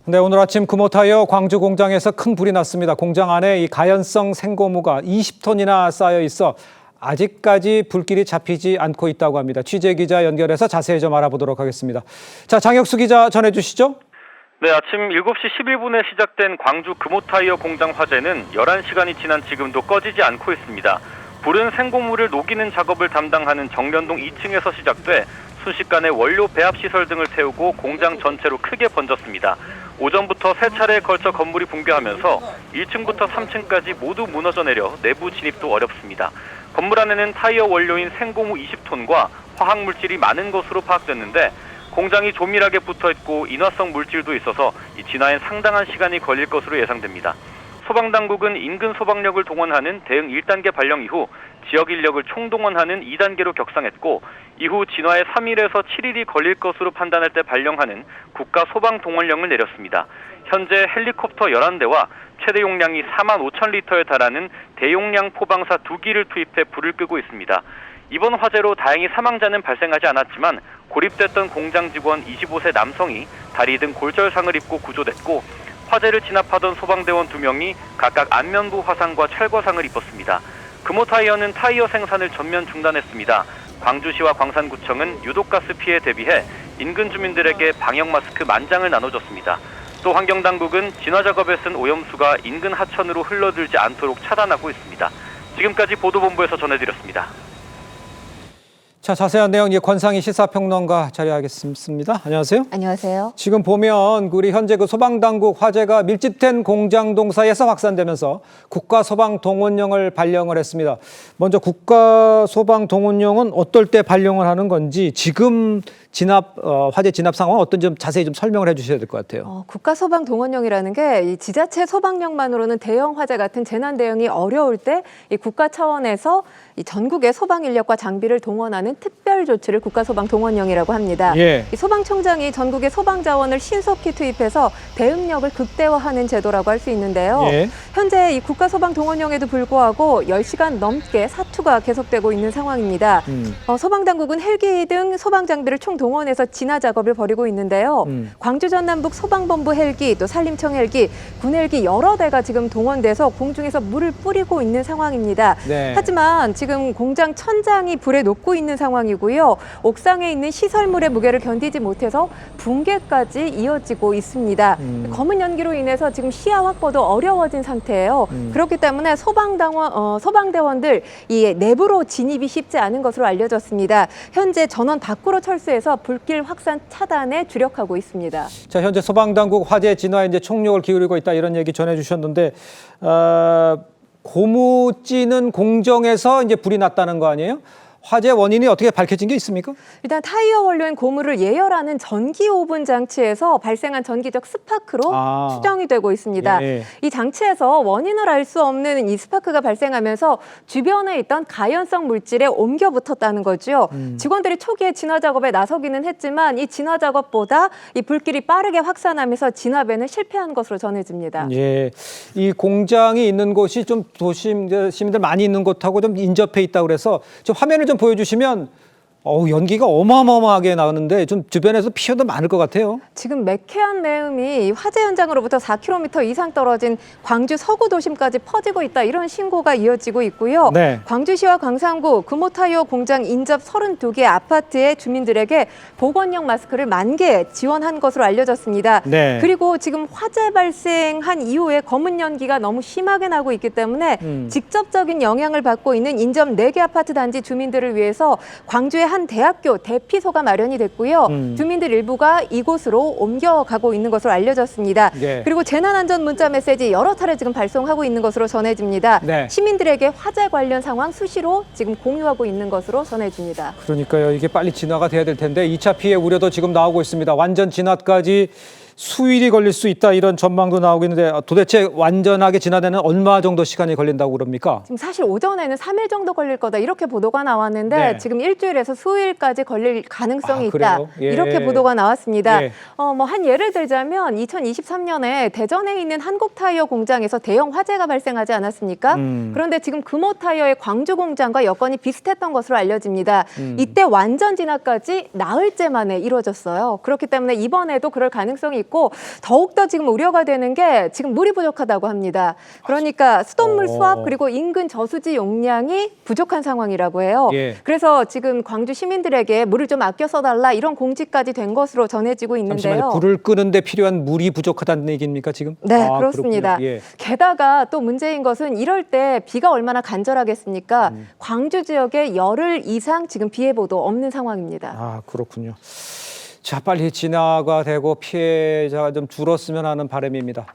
네, 오늘 아침 금호타이어 광주 공장에서 큰 불이 났습니다. 공장 안에 이 가연성 생고무가 20톤이나 쌓여 있어 아직까지 불길이 잡히지 않고 있다고 합니다. 취재 기자 연결해서 자세히 좀 알아보도록 하겠습니다. 자, 장혁수 기자 전해주시죠. 네, 아침 7시 11분에 시작된 광주 금호타이어 공장 화재는 11시간이 지난 지금도 꺼지지 않고 있습니다. 불은 생고무를 녹이는 작업을 담당하는 정련동 2층에서 시작돼 순식간에 원료 배합시설 등을 태우고 공장 전체로 크게 번졌습니다. 오전부터 세 차례에 걸쳐 건물이 붕괴하면서 1층부터 3층까지 모두 무너져 내려 내부 진입도 어렵습니다. 건물 안에는 타이어 원료인 생고무 20톤과 화학물질이 많은 것으로 파악됐는데 공장이 조밀하게 붙어있고 인화성 물질도 있어서 이 진화엔 상당한 시간이 걸릴 것으로 예상됩니다. 소방당국은 인근 소방력을 동원하는 대응 1단계 발령 이후 지역 인력을 총동원하는 2단계로 격상했고 이후 진화에 3일에서 7일이 걸릴 것으로 판단할 때 발령하는 국가소방동원령을 내렸습니다. 현재 헬리콥터 11대와 최대 용량이 4만 5천 리터에 달하는 대용량 포방사 2기를 투입해 불을 끄고 있습니다. 이번 화재로 다행히 사망자는 발생하지 않았지만 고립됐던 공장 직원 25세 남성이 다리 등 골절상을 입고 구조됐고 화재를 진압하던 소방대원 2명이 각각 안면부 화상과 철거상을 입었습니다. 금호타이어는 타이어 생산을 전면 중단했습니다. 광주시와 광산구청은 유독가스 피해 대비해 인근 주민들에게 방역 마스크 10,000장을 나눠줬습니다. 또 환경당국은 진화 작업에 쓴 오염수가 인근 하천으로 흘러들지 않도록 차단하고 있습니다. 지금까지 보도본부에서 전해드렸습니다. 자, 자세한 내용 권상희 시사평론가 자리하겠습니다. 안녕하세요. 안녕하세요. 지금 보면 우리 현재 소방당국 화재가 밀집된 공장 동사에서 확산되면서 국가소방동원령을 발령을 했습니다. 먼저 국가소방동원령은 어떨 때 발령을 하는 건지 지금 화재 진압 상황은 어떤지 좀 자세히 좀 설명을 해주셔야 될 것 같아요. 국가소방동원령이라는 게 이 지자체 소방력만으로는 대형 화재 같은 재난 대응이 어려울 때 이 국가 차원에서 이 전국의 소방 인력과 장비를 동원하는 특별 조치를 국가소방동원령이라고 합니다. 예. 이 소방청장이 전국의 소방 자원을 신속히 투입해서 대응력을 극대화하는 제도라고 할 수 있는데요. 예. 현재 이 국가소방동원령에도 불구하고 10시간 넘게 사투가 계속되고 있는 상황입니다. 소방당국은 헬기 등 소방 장비를 총 동원해서 진화 작업을 벌이고 있는데요. 광주 전남북 소방본부 헬기, 또 산림청 헬기, 군 헬기 여러 대가 지금 동원돼서 공중에서 물을 뿌리고 있는 상황입니다. 네. 하지만 지금 공장 천장이 불에 녹고 있는 상황이고요. 옥상에 있는 시설물의 무게를 견디지 못해서 붕괴까지 이어지고 있습니다. 검은 연기로 인해서 지금 시야 확보도 어려워진 상태예요. 그렇기 때문에 소방대원들 이 내부로 진입이 쉽지 않은 것으로 알려졌습니다. 현재 전원 밖으로 철수해서 불길 확산 차단에 주력하고 있습니다. 자, 현재 소방당국 화재 진화에 이제 총력을 기울이고 있다 이런 얘기 전해주셨는데 고무 찌는 공정에서 이제 불이 났다는 거 아니에요? 화재 원인이 어떻게 밝혀진 게 있습니까? 일단 타이어 원료인 고무를 예열하는 전기 오븐 장치에서 발생한 전기적 스파크로 추정이 되고 있습니다. 예. 이 장치에서 원인을 알 수 없는 이 스파크가 발생하면서 주변에 있던 가연성 물질에 옮겨 붙었다는 거죠. 직원들이 초기에 진화 작업에 나서기는 했지만 이 진화 작업보다 이 불길이 빠르게 확산하면서 진압에는 실패한 것으로 전해집니다. 예, 이 공장이 있는 곳이 좀 도심 시민들 많이 있는 곳하고 좀 인접해 있다고 그래서 좀 화면을 좀 보여주시면 연기가 어마어마하게 나오는데 좀 주변에서 피해도 많을 것 같아요. 지금 매캐한 매음이 화재 현장으로부터 4km 이상 떨어진 광주 서구 도심까지 퍼지고 있다 이런 신고가 이어지고 있고요. 네. 광주시와 광산구 금호타이어 공장 인접 32개 아파트의 주민들에게 보건용 마스크를 10,000개 지원한 것으로 알려졌습니다. 네. 그리고 지금 화재 발생한 이후에 검은 연기가 너무 심하게 나고 있기 때문에 직접적인 영향을 받고 있는 인접 4개 아파트 단지 주민들을 위해서 광주의 한 대학교 대피소가 마련이 됐고요. 주민들 일부가 이곳으로 옮겨가고 있는 것으로 알려졌습니다. 네. 그리고 재난안전 문자 메시지 여러 차례 지금 발송하고 있는 것으로 전해집니다. 네. 시민들에게 화재 관련 상황 수시로 지금 공유하고 있는 것으로 전해집니다. 그러니까요. 이게 빨리 진화가 돼야 될 텐데 2차 피해 우려도 지금 나오고 있습니다. 완전 진화까지 수일이 걸릴 수 있다 이런 전망도 나오고 있는데 도대체 완전하게 진화되는 얼마 정도 시간이 걸린다고 그럽니까? 지금 사실 오전에는 3일 정도 걸릴 거다 이렇게 보도가 나왔는데 네. 지금 일주일에서 수일까지 걸릴 가능성이 있다. 그래요? 예. 이렇게 보도가 나왔습니다. 예. 한 예를 들자면 2023년에 대전에 있는 한국타이어 공장에서 대형 화재가 발생하지 않았습니까? 그런데 지금 금호타이어의 광주 공장과 여건이 비슷했던 것으로 알려집니다. 이때 완전 진화까지 나흘째 만에 이루어졌어요. 그렇기 때문에 이번에도 그럴 가능성이 있고 더욱더 지금 우려가 되는 게 지금 물이 부족하다고 합니다. 그러니까 수돗물 수압 그리고 인근 저수지 용량이 부족한 상황이라고 해요. 예. 그래서 지금 광주 시민들에게 물을 좀 아껴 써달라 이런 공지까지 된 것으로 전해지고 있는데요. 잠시만요. 불을 끄는데 필요한 물이 부족하다는 얘기입니까 지금? 네, 아, 그렇습니다. 그렇군요. 예. 게다가 또 문제인 것은 이럴 때 비가 얼마나 간절하겠습니까? 광주 지역에 열흘 이상 지금 비 예보도 없는 상황입니다. 아, 그렇군요. 자, 빨리 진화가 되고 피해자가 좀 줄었으면 하는 바람입니다.